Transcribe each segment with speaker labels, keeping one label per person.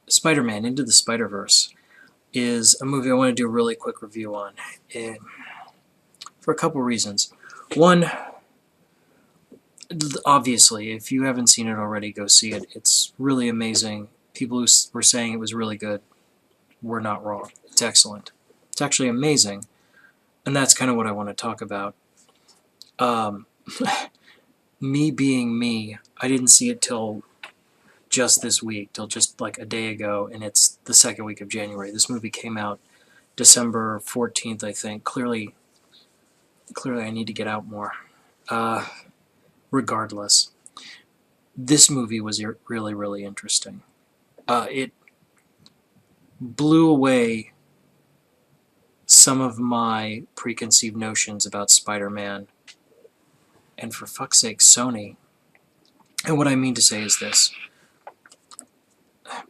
Speaker 1: Spider-Man Into the Spider-Verse is a movie I want to do a really quick review on, for a couple reasons. One, obviously, if you haven't seen it already, go see it. It's really amazing. People who were saying it was really good were not wrong. It's excellent. It's actually amazing, and that's kind of what I want to talk about. Um, me being me, I didn't see it till just this week, till just like a day ago, and it's the second week of January. This movie came out December 14th, I think. Clearly I need to get out more. Regardless, this movie was really, really interesting. It blew away some of my preconceived notions about Spider-Man, and for fuck's sake, Sony. And what I mean to say is this.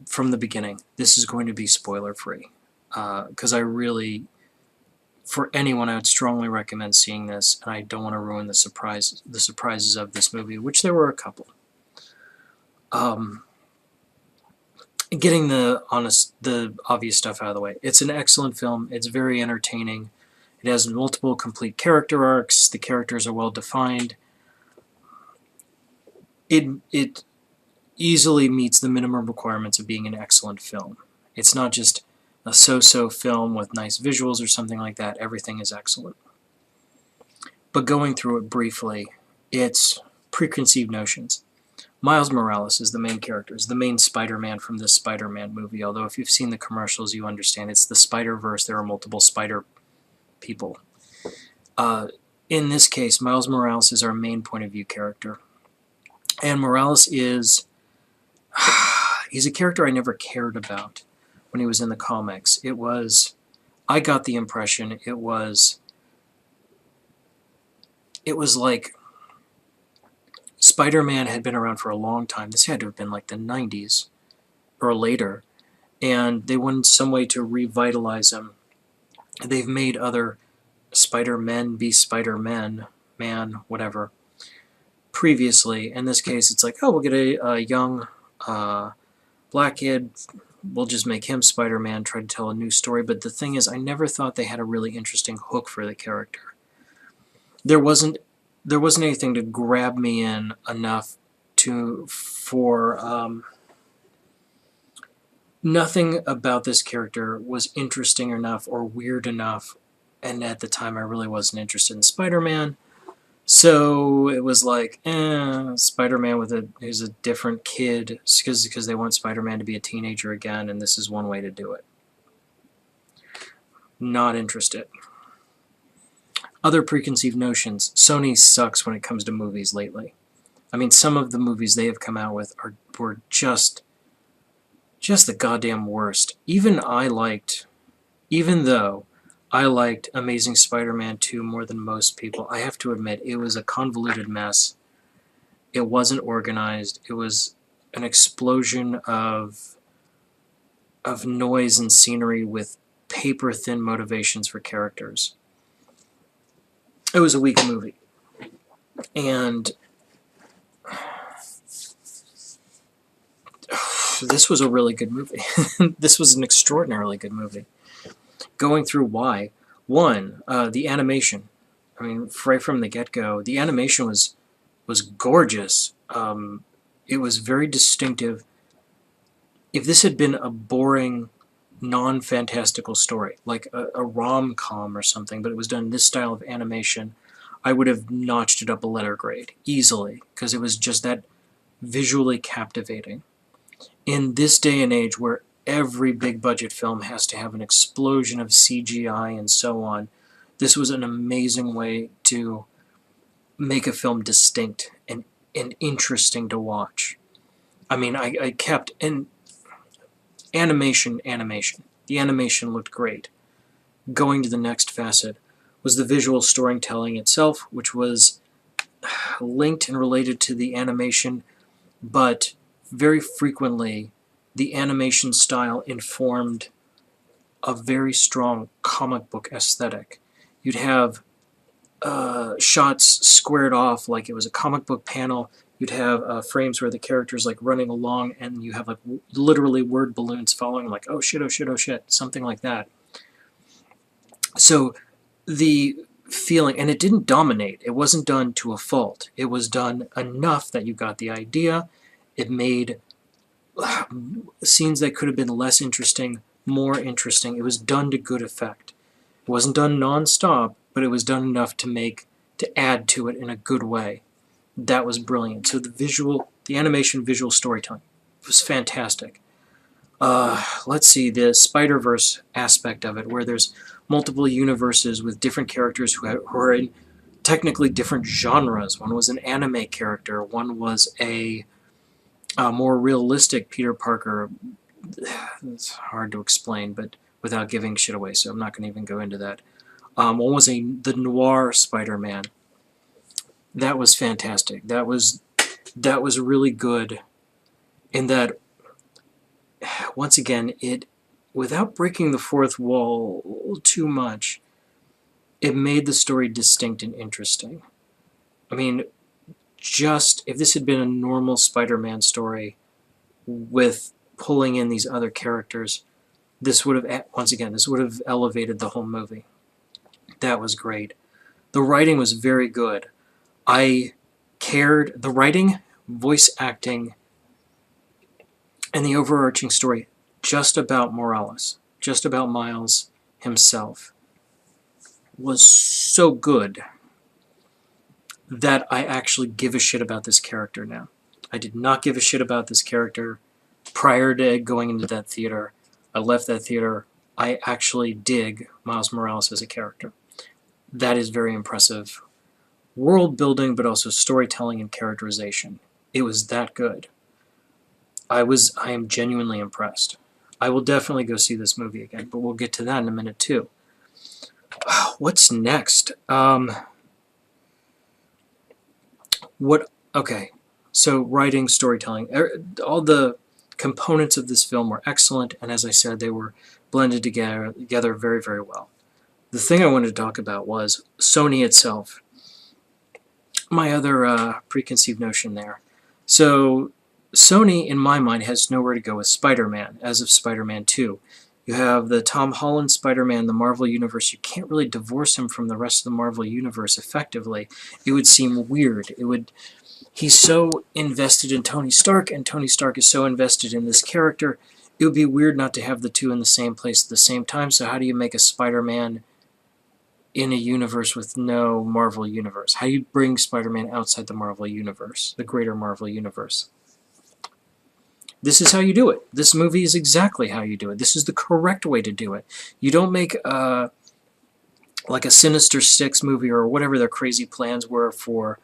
Speaker 1: From the beginning, this is going to be spoiler-free. Because for anyone, I would strongly recommend seeing this, and I don't want to ruin the surprises of this movie, which there were a couple. Getting the obvious stuff out of the way. It's an excellent film. It's very entertaining. It has multiple complete character arcs. The characters are well defined. It easily meets the minimum requirements of being an excellent film. It's not just a so-so film with nice visuals or something like that. Everything is excellent. But going through it briefly, it's preconceived notions. Miles Morales is the main character, is the main Spider-Man from this Spider-Man movie, although if you've seen the commercials, you understand it's the Spider-Verse. There are multiple Spider people. In this case, Miles Morales is our main point of view character. And Morales is... he's a character I never cared about when he was in the comics. I got the impression it was like Spider-Man had been around for a long time. This had to have been like the 90s or later, and they wanted some way to revitalize him. They've made other Spider-Men be Spider-Men, whatever, previously. In this case, it's like, oh, we'll get a young black kid, we'll just make him Spider-Man, try to tell a new story. But the thing is, I never thought they had a really interesting hook for the character. There wasn't anything to grab me in enough nothing about this character was interesting enough or weird enough, and at the time I really wasn't interested in Spider-Man. So it was like, Spider-Man who's a different kid, because they want Spider-Man to be a teenager again, and this is one way to do it. Not interested. Other preconceived notions. Sony sucks when it comes to movies lately. I mean, some of the movies they have come out with were just the goddamn worst. Even though I liked Amazing Spider-Man 2 more than most people, I have to admit, it was a convoluted mess. It wasn't organized. It was an explosion of noise and scenery with paper-thin motivations for characters. It was a weak movie. And this was a really good movie. This was an extraordinarily good movie. Going through why. One, the animation. I mean, right from the get-go, the animation was gorgeous. It was very distinctive. If this had been a boring, non-fantastical story, like a rom-com or something, but it was done in this style of animation, I would have notched it up a letter grade, easily, because it was just that visually captivating. In this day and age where every big-budget film has to have an explosion of CGI and so on, this was an amazing way to make a film distinct and interesting to watch. I mean, I kept... And animation. The animation looked great. Going to the next facet was the visual storytelling itself, which was linked and related to the animation, but very frequently the animation style informed a very strong comic book aesthetic. You'd have shots squared off like it was a comic book panel, You'd have frames where the character's like running along and you have like literally word balloons following, like, oh shit, oh shit, oh shit, something like that. So the feeling, and it didn't dominate. It wasn't done to a fault. It was done enough that you got the idea. It made scenes that could have been less interesting more interesting. It was done to good effect. It wasn't done non-stop, but it was done enough to add to it in a good way. That was brilliant. So the animation visual storytelling was fantastic. Let's see, the Spider-Verse aspect of it, where there's multiple universes with different characters who are in technically different genres. One was an anime character, one was a more realistic Peter Parker. It's hard to explain, but without giving shit away, so I'm not going to even go into that. One was the noir Spider-Man. That was fantastic. That was really good. In that, once again, without breaking the fourth wall too much, it made the story distinct and interesting. I mean, just if this had been a normal Spider-Man story with pulling in these other characters, this would have elevated the whole movie. That was great. The writing was very good. The writing, voice acting, and the overarching story just about Morales, just about Miles himself, was so good that I actually give a shit about this character now. I did not give a shit about this character prior to going into that theater. I left that theater. I actually dig Miles Morales as a character. That is very impressive. World building, but also storytelling and characterization. It was that good. I am genuinely impressed. I will definitely go see this movie again, but we'll get to that in a minute too. What's next? Okay, so writing, storytelling, all the components of this film were excellent, and as I said, they were blended together very, very well. The thing I wanted to talk about was Sony itself. My other preconceived notion there. So Sony, in my mind, has nowhere to go with Spider-Man as of Spider-Man 2. You have the Tom Holland Spider-Man, the Marvel Universe. You can't really divorce him from the rest of the Marvel Universe effectively. It would seem weird. He's so invested in Tony Stark, and Tony Stark is so invested in this character. It would be weird not to have the two in the same place at the same time. So how do you make a Spider-Man in a universe with no Marvel Universe? How do you bring Spider-Man outside the Marvel Universe, the greater Marvel Universe? This is how you do it. This movie is exactly how you do it. This is the correct way to do it. You don't make like a Sinister Six movie or whatever their crazy plans were for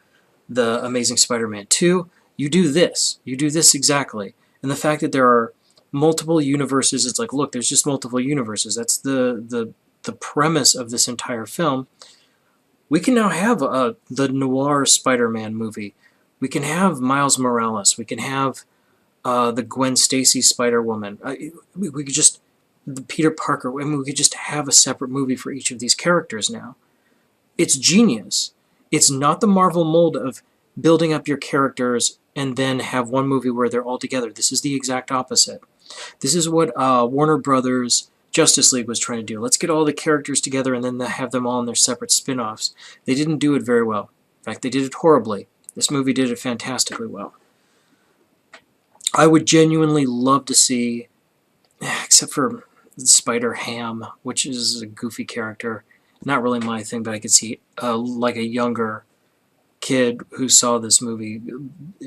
Speaker 1: the Amazing Spider-Man 2. You do this. You do this exactly. And the fact that there are multiple universes, it's like, look, there's just multiple universes. That's the premise of this entire film. We can now have the noir Spider-Man movie. We can have Miles Morales. We can have the Gwen Stacy Spider-Woman. We could just, the Peter Parker, I mean, we could just have a separate movie for each of these characters now. It's genius. It's not the Marvel mold of building up your characters and then have one movie where they're all together. This is the exact opposite. This is what Warner Brothers Justice League was trying to do. Let's get all the characters together and then have them all in their separate spin-offs. They didn't do it very well. In fact, they did it horribly. This movie did it fantastically well. I would genuinely love to see, except for Spider-Ham, which is a goofy character, not really my thing, but I could see like a younger kid who saw this movie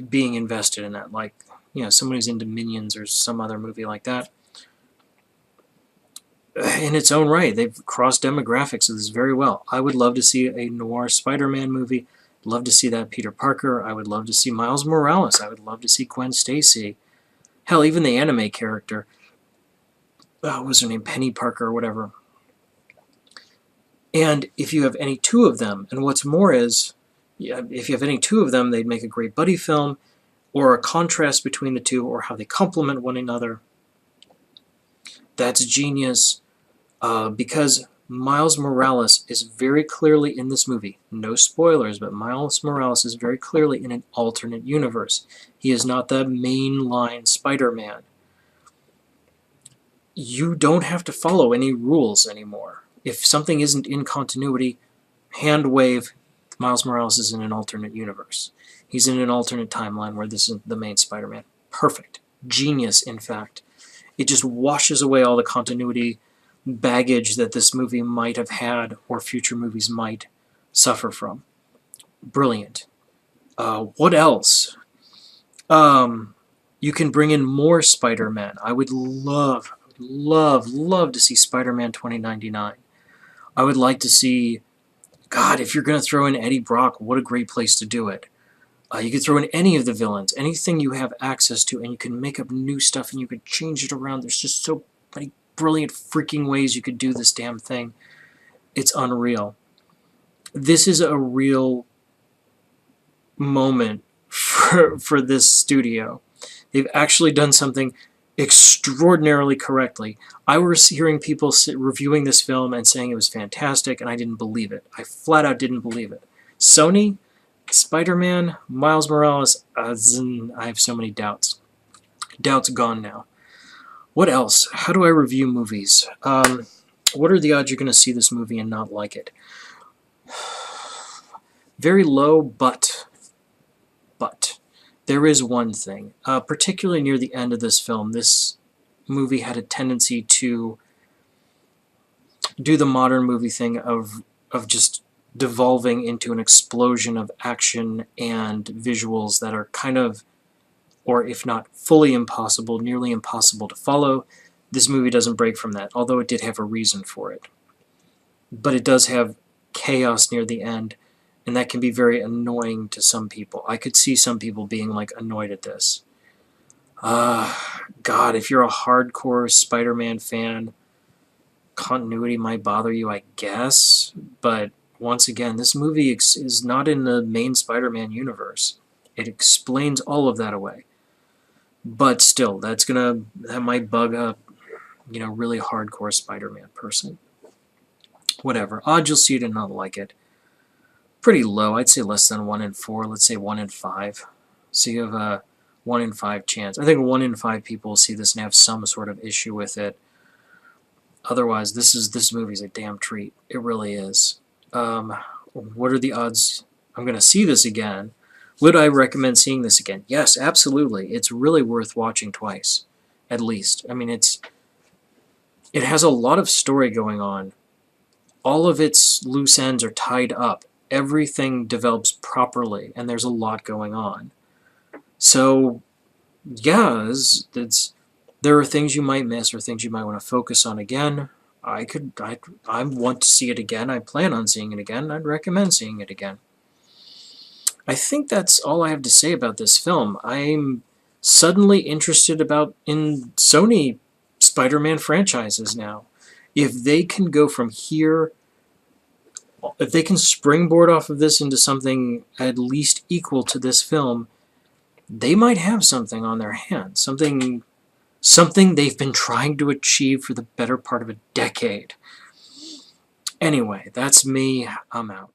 Speaker 1: being invested in that, like, you know, someone who's into Minions or some other movie like that. In its own right, they've crossed demographics of this very well. I would love to see a noir Spider-Man movie. Love to see that Peter Parker. I would love to see Miles Morales. I would love to see Gwen Stacy. Hell, even the anime character. What was her name? Penny Parker or whatever. And if you have any two of them, and what's more is, yeah, if you have any two of them, they'd make a great buddy film, or a contrast between the two, or how they complement one another. That's genius, because Miles Morales is very clearly in this movie. No spoilers, but Miles Morales is very clearly in an alternate universe. He is not the mainline Spider-Man. You don't have to follow any rules anymore. If something isn't in continuity, hand wave, Miles Morales is in an alternate universe. He's in an alternate timeline where this is the main Spider-Man. Perfect. Genius, in fact. It just washes away all the continuity baggage that this movie might have had or future movies might suffer from. Brilliant. What else? You can bring in more Spider-Man. I would love to see Spider-Man 2099. I would like to see, God, if you're going to throw in Eddie Brock, what a great place to do it. You could throw in any of the villains, anything you have access to, and you can make up new stuff and you could change it around. There's just so many brilliant freaking ways you could do this damn thing. It's unreal. This is a real moment for this studio. They've actually done something extraordinarily correctly. I was hearing people reviewing this film and saying it was fantastic, and I didn't believe it. I flat out didn't believe it. Sony, Spider-Man, Miles Morales, I have so many doubts. Doubts gone now. What else? How do I review movies? What are the odds you're going to see this movie and not like it? Very low, but there is one thing. Particularly near the end of this film, this movie had a tendency to do the modern movie thing of just devolving into an explosion of action and visuals that are kind of, or if not fully impossible, nearly impossible to follow. This movie doesn't break from that, although it did have a reason for it. But it does have chaos near the end, and that can be very annoying to some people. I could see some people being like annoyed at this. God, if you're a hardcore Spider-Man fan, continuity might bother you, I guess, but once again, this movie is not in the main Spider-Man universe. It explains all of that away. But still, that might bug a, really hardcore Spider-Man person. Whatever. Odds you'll see it and not like it. Pretty low. I'd say less than 1 in 4. Let's say 1 in 5. So you have a 1 in 5 chance. I think 1 in 5 people will see this and have some sort of issue with it. Otherwise, this movie's a damn treat. It really is. What are the odds I'm going to see this again? Would I recommend seeing this again? Yes, absolutely. It's really worth watching twice, at least. I mean, it has a lot of story going on. All of its loose ends are tied up. Everything develops properly, and there's a lot going on. So, yeah, there are things you might miss or things you might want to focus on again. I want to see it again. I plan on seeing it again. I'd recommend seeing it again. I think that's all I have to say about this film. I'm suddenly interested in Sony Spider-Man franchises now. If they can go from here, if they can springboard off of this into something at least equal to this film, they might have something on their hands. Something they've been trying to achieve for the better part of a decade. Anyway, that's me. I'm out.